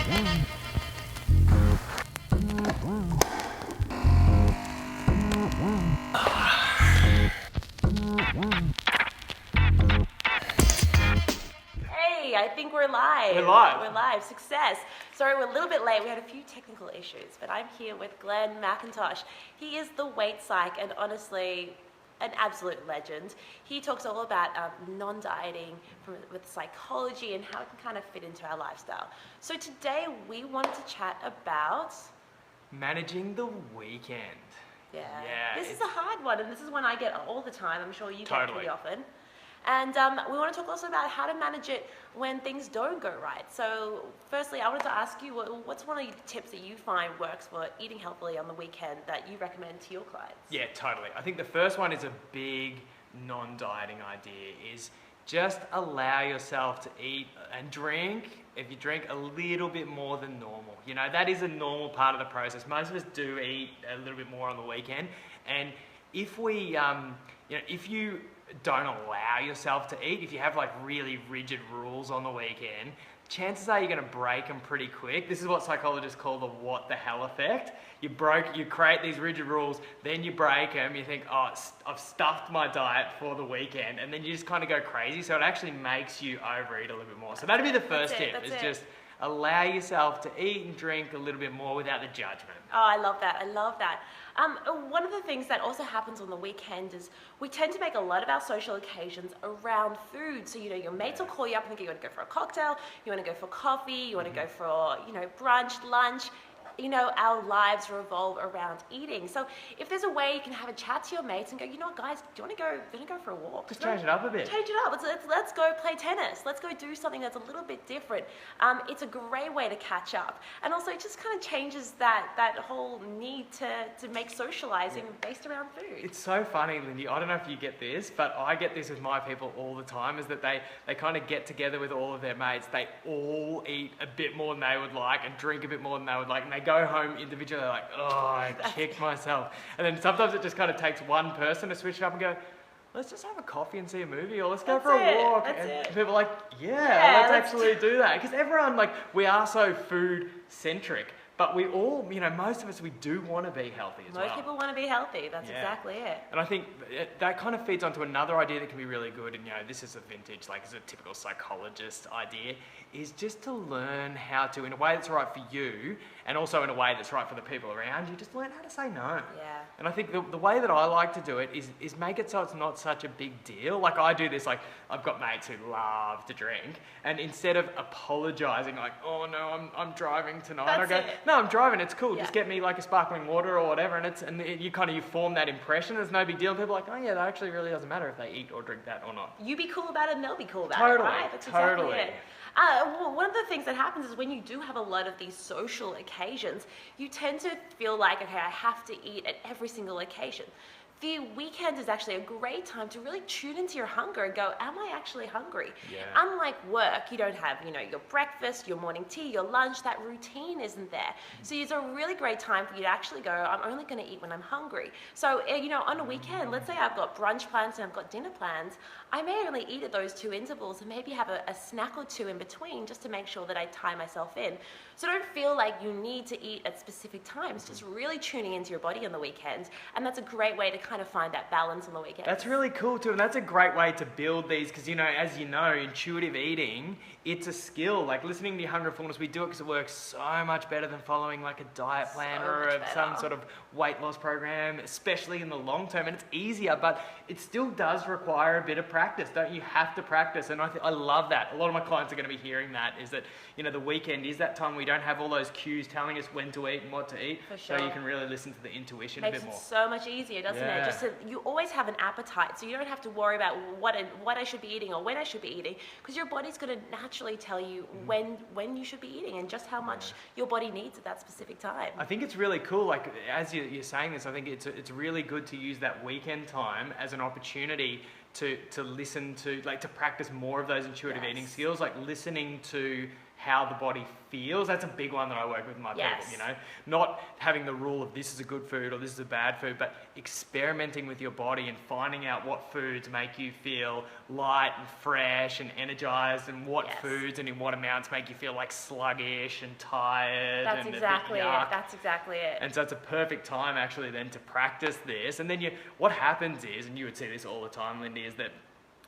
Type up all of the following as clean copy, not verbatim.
Hey, I think we're live. We're live. We're live. Success. Sorry, we're a little bit late. We had a few technical issues, but I'm here with Glenn McIntosh. He is the weight psych and honestly an absolute legend. He talks all about non-dieting with psychology and how it can kind of fit into our lifestyle. So today we wanted to chat about Managing the weekend. Yeah. Yeah, This is a hard one, and this is one I get all the time. I'm sure you get Totally. pretty often. And we want to talk also about how to manage it when things don't go right. So firstly, I wanted to ask you, what's one of the tips that you find works for eating healthily on the weekend that you recommend to your clients? Yeah, totally. I think the first one is a big non-dieting idea is just allow yourself to eat and drink. If you drink a little bit more than normal, you know, that is a normal part of the process. Most of us do eat a little bit more on the weekend. And if we, if you don't allow yourself to eat, if you have like really rigid rules on the weekend, chances are you're going to break them pretty quick. This is what psychologists call the what the hell effect. You create these rigid rules, then you break them, you think, oh, I've stuffed my diet for the weekend, and then you just kind of go crazy. So it actually makes you overeat a little bit more. So that'd be the first tip, is just allow yourself to eat and drink a little bit more without the judgment. Oh, I love that. I love that. One of the things that also happens on the weekend is we tend to make a lot of our social occasions around food. So, you know, your mates will call you up and think you want to go for a cocktail, you want to go for coffee, you want to go for, brunch, lunch. You know, our lives revolve around eating. So if there's a way you can have a chat to your mates and go, you know what, guys, do you want to go for a walk? Just change it up a bit. Change it up. Let's go play tennis. Let's go do something that's a little bit different. It's a great way to catch up. And also it just kind of changes that whole need to make socializing based around food. It's so funny, Lindy. I don't know if you get this, but I get this with my people all the time, is that they kind of get together with all of their mates. They all eat a bit more than they would like and drink a bit more than they would like. And they go home individually like, oh, I kicked myself. And then sometimes it just kind of takes one person to switch it up and go, let's just have a coffee and see a movie, or let's go for a walk. And people are like, yeah, let's actually do that. Because everyone, we are so food centric. But we all, most of us, we do want to be healthy as well. Most people want to be healthy. That's exactly it. And I think that kind of feeds onto another idea that can be really good. And, this is a vintage, it's a typical psychologist idea, is just to learn how to, in a way that's right for you, and also in a way that's right for the people around you, just learn how to say no. Yeah. And I think the way that I like to do it is make it so it's not such a big deal. Like I do this, I've got mates who love to drink, and instead of apologising, oh no, I'm driving tonight, I go, no, I'm driving, it's cool, just get me a sparkling water or whatever, and you form that impression, there's no big deal, and people are like, oh yeah, that actually really doesn't matter if they eat or drink that or not. You be cool about it and they'll be cool about it, right? That's totally. Exactly it. One of the things that happens is when you do have a lot of these social occasions, you tend to feel like, okay, I have to eat at every single occasion. The weekend is actually a great time to really tune into your hunger and go, am I actually hungry? Yeah. Unlike work, you don't have, your breakfast, your morning tea, your lunch, that routine isn't there. So it's a really great time for you to actually go, I'm only going to eat when I'm hungry. So, on a weekend, let's say I've got brunch plans and I've got dinner plans, I may only eat at those two intervals and maybe have a snack or two in between just to make sure that I tie myself in. So don't feel like you need to eat at specific times, just really tuning into your body on the weekend. And that's a great way to kind of find that balance on the weekend. That's really cool too, and that's a great way to build these, because as you know, intuitive eating, it's a skill. Listening to your hunger and fullness, we do it because it works so much better than following a diet plan some sort of weight loss program, especially in the long term. And it's easier, but it still does require a bit of practice. Don't you have to practice? And I love that. A lot of my clients are going to be hearing that, is that the weekend is that time we don't have all those cues telling us when to eat and what to eat. For sure. So you can really listen to the intuition a bit more. Makes it so much easier, doesn't it? Just you always have an appetite, so you don't have to worry about what I should be eating or when I should be eating, because your body's going to naturally tell you when you should be eating and just how much your body needs at that specific time. I think it's really cool. As you're saying this, I think it's really good to use that weekend time as an opportunity to listen to to practice more of those intuitive eating skills, listening to how the body feels. That's a big one that I work with my Yes. people, you know. Not having the rule of this is a good food or this is a bad food, but experimenting with your body and finding out what foods make you feel light and fresh and energized, and what Yes. foods and in what amounts make you feel like sluggish and tired. That's and a bit exactly it. yuck. That's exactly it. And so it's a perfect time actually then to practice this. And then what happens is, and you would see this all the time, Lindy, is that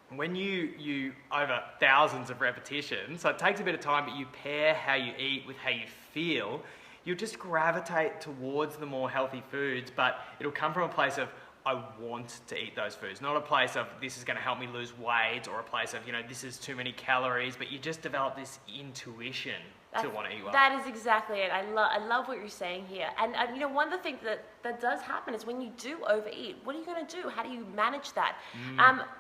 when you over thousands of repetitions, so it takes a bit of time, but you pair how you eat with how you feel, you'll just gravitate towards the more healthy foods, but it'll come from a place of, I want to eat those foods, not a place of this is going to help me lose weight, or a place of, you know, this is too many calories, but you just develop this intuition to want to eat well. That is exactly it. I love what you're saying here. And you know, one of the things that does happen is when you do overeat, what are you going to do? How do you manage that?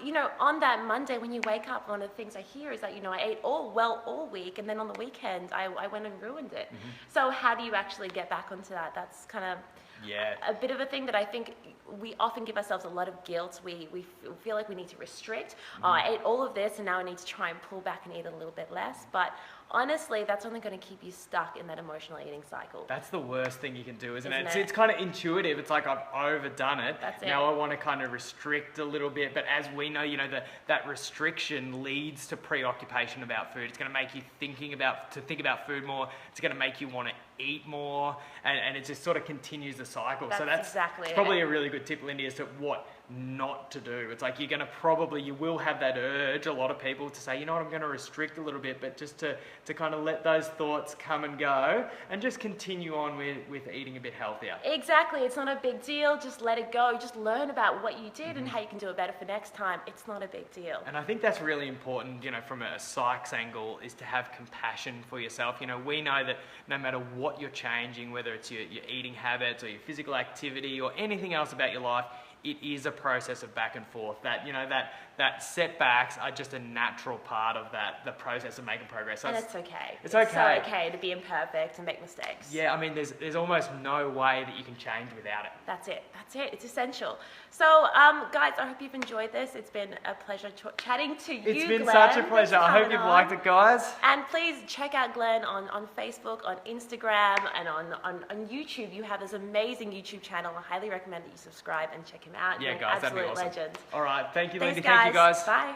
You know, on that Monday when you wake up, one of the things I hear is that, you know, I ate all week, and then on the weekend I went and ruined it. So how do you actually get back onto that? That's kind of a bit of a thing that I think we often give ourselves a lot of guilt. We feel like we need to restrict. Oh, I ate all of this and now I need to try and pull back and eat a little bit less. But honestly, that's only going to keep you stuck in that emotional eating cycle. That's the worst thing you can do, isn't it? it? It's kind of intuitive. It's like, I've overdone it. That's it. Now I want to kind of restrict a little bit. But as we know, you know, that restriction leads to preoccupation about food. It's going to make you think about food more. It's going to make you want to eat more, and it just sort of continues the cycle. So that's exactly it's probably a really good tip, Lindy, as to what not to do. It's like you will have that urge, a lot of people, to say, you know what, I'm going to restrict a little bit, but just to kind of let those thoughts come and go and just continue on with eating a bit healthier. Exactly. It's not a big deal. Just let it go. Just learn about what you did and how you can do it better for next time. It's not a big deal. And I think that's really important, you know, from a psych's angle, is to have compassion for yourself. You know, we know that no matter what you're changing, whether it's your eating habits or your physical activity or anything else about your life, it is a process of back and forth. That, you know, that setbacks are just a natural part of the process of making progress. So and it's okay. It's okay. So okay to be imperfect and make mistakes. Yeah, I mean, there's almost no way that you can change without it. That's it. It's essential. So, guys, I hope you've enjoyed this. It's been a pleasure chatting to you, It's been Glenn. such a pleasure. I hope Coming you've on. liked it, guys. And please check out Glenn on Facebook, on Instagram, and on YouTube. You have this amazing YouTube channel. I highly recommend that you subscribe and check him out. Yeah, You're an guys, that'd be absolute awesome. legend. All right, thank you, Lindy. Thanks, Thank you, guys. Bye.